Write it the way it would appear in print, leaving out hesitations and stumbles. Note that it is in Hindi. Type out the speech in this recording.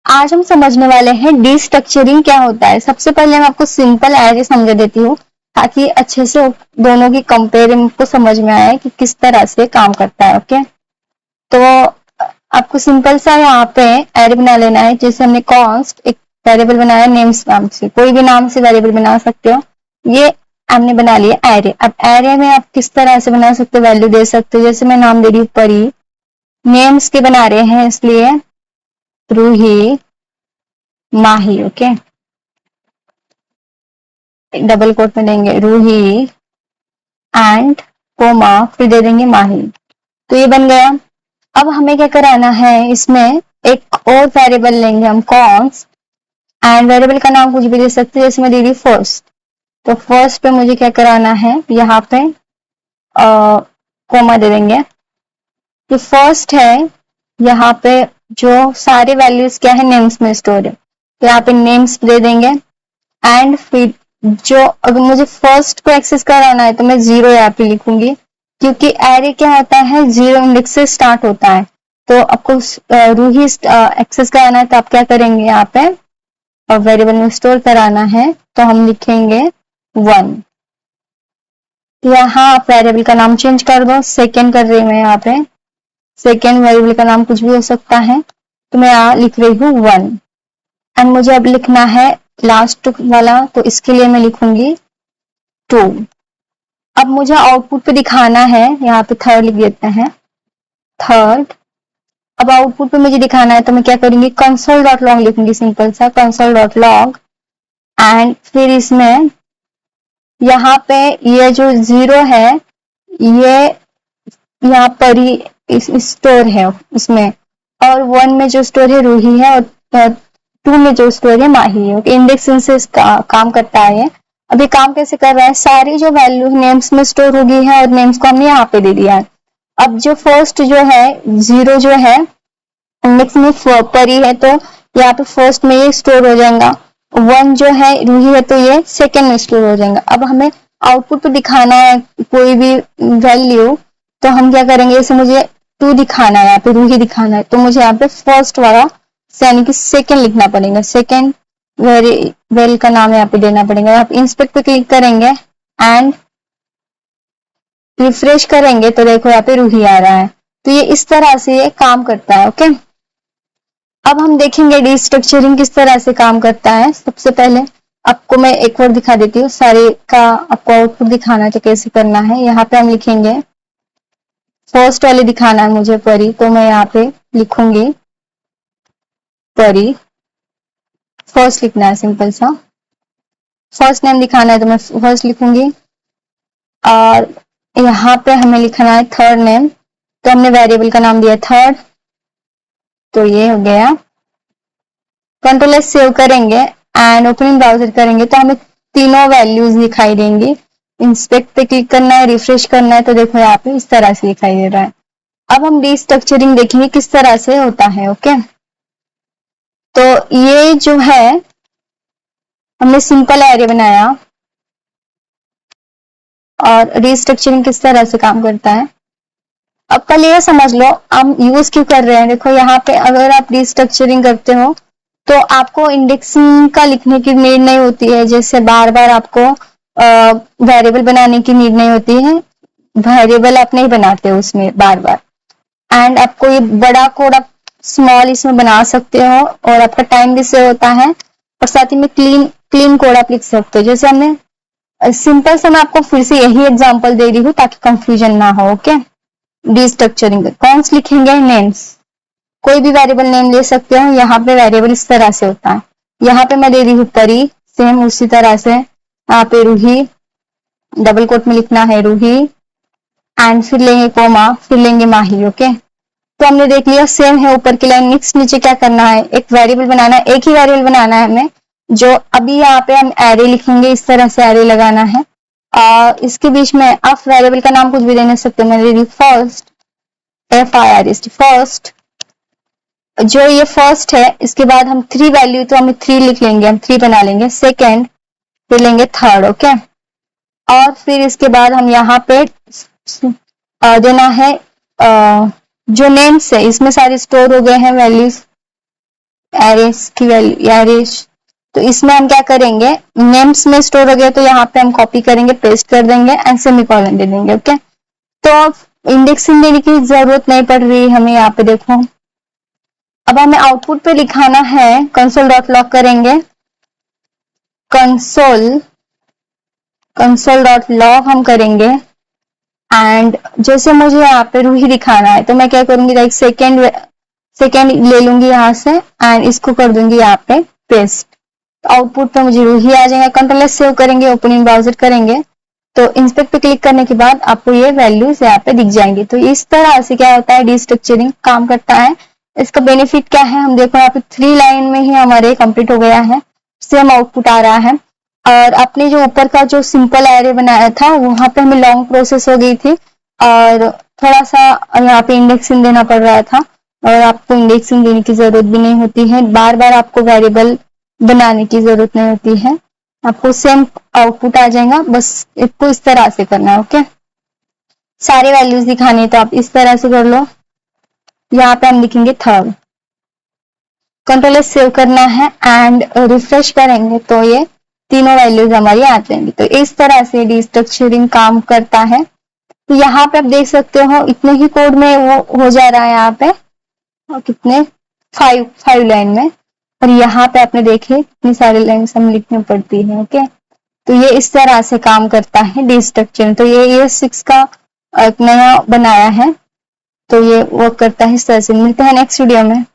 आज हम समझने वाले हैं डिस्ट्रक्चरिंग क्या होता है। सबसे पहले मैं आपको सिंपल एरे समझा देती हूँ ताकि अच्छे से दोनों की कंपेयरिंग को समझ में आए कि किस तरह से काम करता है। ओके, तो आपको सिंपल सा यहाँ पे एरे बना लेना है। जैसे हमने कॉन्स्ट एक वेरिएबल बनाया नेम्स नाम से, कोई भी नाम से वेरिएबल बना सकते हो। ये हमने बना लिया एरे। अब एरे में आप किस तरह से बना सकते हो, वैल्यू दे सकते हो। जैसे मैं नाम दे रही हूँ परी, नेम्स के बना रहे हैं इसलिए रूही, माही। ओके, डबल कोट में देंगे रूही एंड कोमा, फिर दे देंगे माही। तो ये बन गया। अब हमें क्या कराना है, इसमें एक और वेरिएबल लेंगे हम कॉन्स्ट, एंड वेरिएबल का नाम कुछ भी दे सकते हैं। जैसे मैं दे रही फर्स्ट, तो फर्स्ट पे मुझे क्या कराना है, यहाँ पे कोमा दे देंगे। जो फर्स्ट है यहाँ पे जो सारे वैल्यूज क्या है नेम्स में स्टोर है, तो यहाँ पे नेम्स दे देंगे। एंड फिर जो अगर मुझे फर्स्ट को एक्सेस कराना है तो मैं 0 यहाँ पे लिखूंगी, क्योंकि एरे क्या होता है 0 इंडेक्स से स्टार्ट होता है। तो आपको रूही एक्सेस कराना है तो आप क्या करेंगे, यहाँ पे वेरिएबल में स्टोर कराना है तो हम लिखेंगे 1। यहाँ आप वेरिएबल का नाम चेंज कर दो। सेकेंड कर रही हूँ मैं, यहाँ पे सेकेंड वेरिएबल का नाम कुछ भी हो सकता है, तो मैं यहाँ लिख रही हूँ 1। एंड मुझे अब लिखना है लास्ट वाला, तो इसके लिए मैं लिखूंगी 2। अब मुझे आउटपुट पे दिखाना है, यहाँ पे थर्ड लिख देते हैं, थर्ड। अब आउटपुट पे मुझे दिखाना है तो मैं क्या करूंगी, कंसोल डॉट लॉग लिखूंगी, सिंपल सा कंसोल डॉट लॉग। एंड फिर इसमें यहाँ पे ये जो 0 है ये यहाँ पर ही स्टोर है इसमें, और 1 में जो स्टोर है रूही है, और 2 में जो स्टोर है माही है। इंडेक्स से काम करता है। अभी काम कैसे कर रहा है, सारी जो वैल्यू नेम्स में स्टोर हो गई है और नेम्स को हमने यहाँ पे दे दिया है। अब जो फर्स्ट जो है 0 जो है इंडेक्स में परी है, तो यहाँ पे फर्स्ट में ये स्टोर हो जाएगा। 1 जो है रूही है तो ये सेकेंड में स्टोर हो जाएगा। अब हमें आउटपुट पे दिखाना है कोई भी वैल्यू, तो हम क्या करेंगे, जैसे मुझे 2 दिखाना है, यहाँ पे रूही दिखाना है, तो मुझे यहाँ पे फर्स्ट वाला यानी कि सेकेंड लिखना पड़ेगा। सेकेंड वेरिएबल का नाम यहाँ पे देना पड़ेगा। आप इंस्पेक्ट पे क्लिक करेंगे एंड रिफ्रेश करेंगे तो देखो यहाँ पे रूही आ रहा है। तो ये इस तरह से ये काम करता है। ओके, अब हम देखेंगे डिस्ट्रक्चरिंग किस तरह से काम करता है। सबसे पहले आपको मैं एक और दिखा देती हूँ, सारे का आपको आउटपुट दिखाना है तो कैसे करना है। यहाँ पे हम लिखेंगे फर्स्ट वाले दिखाना है मुझे परी, तो मैं यहाँ पे लिखूंगी परी, फर्स्ट लिखना है सिंपल सा। फर्स्ट नेम दिखाना है तो मैं फर्स्ट लिखूंगी, और यहाँ पे हमें लिखना है थर्ड नेम, तो हमने वेरिएबल का नाम दिया थर्ड, तो ये हो गया। कंट्रोल एस सेव करेंगे एंड ओपनिंग ब्राउजर करेंगे तो हमें तीनों वैल्यूज दिखाई देंगी। इंस्पेक्ट पे क्लिक करना है, रिफ्रेश करना है, तो देखो यहाँ पे इस तरह से दिखाई दे रहा है। अब हम डिस्ट्रक्चरिंग देखेंगे किस तरह से होता है। ओके, तो ये जो है हमने सिंपल एरे बनाया, और डिस्ट्रक्चरिंग किस तरह से काम करता है। अब पहले ये समझ लो हम यूज क्यों कर रहे हैं। देखो यहाँ पे अगर आप डिस्ट्रक्चरिंग करते हो तो आपको इंडेक्सिंग का लिखने की नीड नहीं होती है। जैसे बार बार आपको वेरिएबल बनाने की नीड नहीं होती है, वेरिएबल आप नहीं बनाते हो उसमें बार बार। एंड आपको ये बड़ा कोड आप स्मॉल इसमें बना सकते हो, और आपका टाइम भी सेव होता है, और साथ ही में क्लीन कोड आप लिख सकते हो। जैसे हमने सिंपल से, मैं आपको फिर से यही एग्जांपल दे रही हूँ ताकि कंफ्यूजन ना हो। ओके, डिस्ट्रक्चरिंग कौन लिखेंगे, नेम्स, कोई भी वेरिएबल नेम ले सकते हो। यहाँ पे वेरिएबल इस तरह से होता है। यहाँ पे मैं दे रही हूँ परी, सेम उसी तरह से यहाँ पे रूही, डबल कोट में लिखना है रूही, एंड फिर लेंगे कोमा, फिर लेंगे माही। ओके, तो हमने देख लिया सेम है ऊपर की लाइन। नेक्स्ट नीचे क्या करना है, एक वेरिएबल बनाना है, एक ही वेरिएबल बनाना है हमें, जो अभी यहाँ पे हम एरे लिखेंगे, इस तरह से एरे लगाना है। और इसके बीच में आप वेरिएबल का नाम कुछ भी दे सकते हैं। मैंने फर्स्ट, FIRST फर्स्ट, जो ये फर्स्ट है, इसके बाद हम 3 वैल्यू, तो हमें 3 लिख लेंगे, हम 3 बना लेंगे। सेकेंड, फिर लेंगे थर्ड। ओके, और फिर इसके बाद हम यहाँ पे देना है जो नेम्स है, इसमें सारे स्टोर हो गए हैं वैल्यूज, एरेस की वैल्यू एरेस, तो इसमें हम क्या करेंगे, नेम्स में स्टोर हो गया तो यहाँ पे हम कॉपी करेंगे, पेस्ट कर देंगे एंड सेमीकोलन दे देंगे। ओके, तो अब इंडेक्सिंग देने की जरूरत नहीं पड़ रही हमें। यहाँ पे देखो, अब हमें आउटपुट पे लिखाना है, कंसोल डॉट लॉग करेंगे, कंसोल डॉट लॉग हम करेंगे एंड जैसे मुझे यहाँ पे रूही दिखाना है तो मैं क्या करूंगी, लाइक सेकेंड ले लूंगी यहाँ से एंड इसको कर दूंगी यहाँ पे पेस्ट। आउटपुट पे मुझे रूही आ जाएगा। कंट्रोल एस सेव करेंगे, ओपनिंग ब्राउजर करेंगे तो इंस्पेक्ट पे क्लिक करने के बाद आपको ये वैल्यूज यहाँ पे दिख जाएंगी। तो इस तरह से क्या होता है, डीस्ट्रक्चरिंग काम करता है। इसका बेनिफिट क्या है, हम देखो यहाँ पे 3 लाइन में ही हमारे कंप्लीट हो गया है, सेम आउटपुट आ रहा है। और अपने जो ऊपर का जो सिंपल एरे बनाया था वहां पे हमें लॉन्ग प्रोसेस हो गई थी और थोड़ा सा यहाँ पे इंडेक्सिंग देना पड़ रहा था, और आपको इंडेक्सिंग देने की जरूरत भी नहीं होती है, बार बार आपको वेरिएबल बनाने की जरूरत नहीं होती है, आपको सेम आउटपुट आ जाएगा। बस इसको इस तरह से करना है। ओके, सारे वैल्यूज दिखाने तो आप इस तरह से कर लो। यहाँ पे हम लिखेंगे थर्ड, कंट्रोल एस सेव करना है एंड रिफ्रेश करेंगे तो ये तीनों वैल्यूज हमारी आ जाएंगी। तो इस तरह से डीस्ट्रक्चरिंग काम करता है। तो यहाँ पे आप देख सकते हो इतने ही कोड में वो हो जा रहा है यहाँ पे, और कितने 5 लाइन में, और यहाँ पे आपने देखे इतनी सारी लाइन हम लिखनी पड़ती है। ओके, तो ये इस तरह से काम करता है डीस्ट्रक्चरिंग। तो ये 6 का एक नया बनाया है, तो ये वर्क करता है इस तरह से। मिलते हैं नेक्स्ट वीडियो में।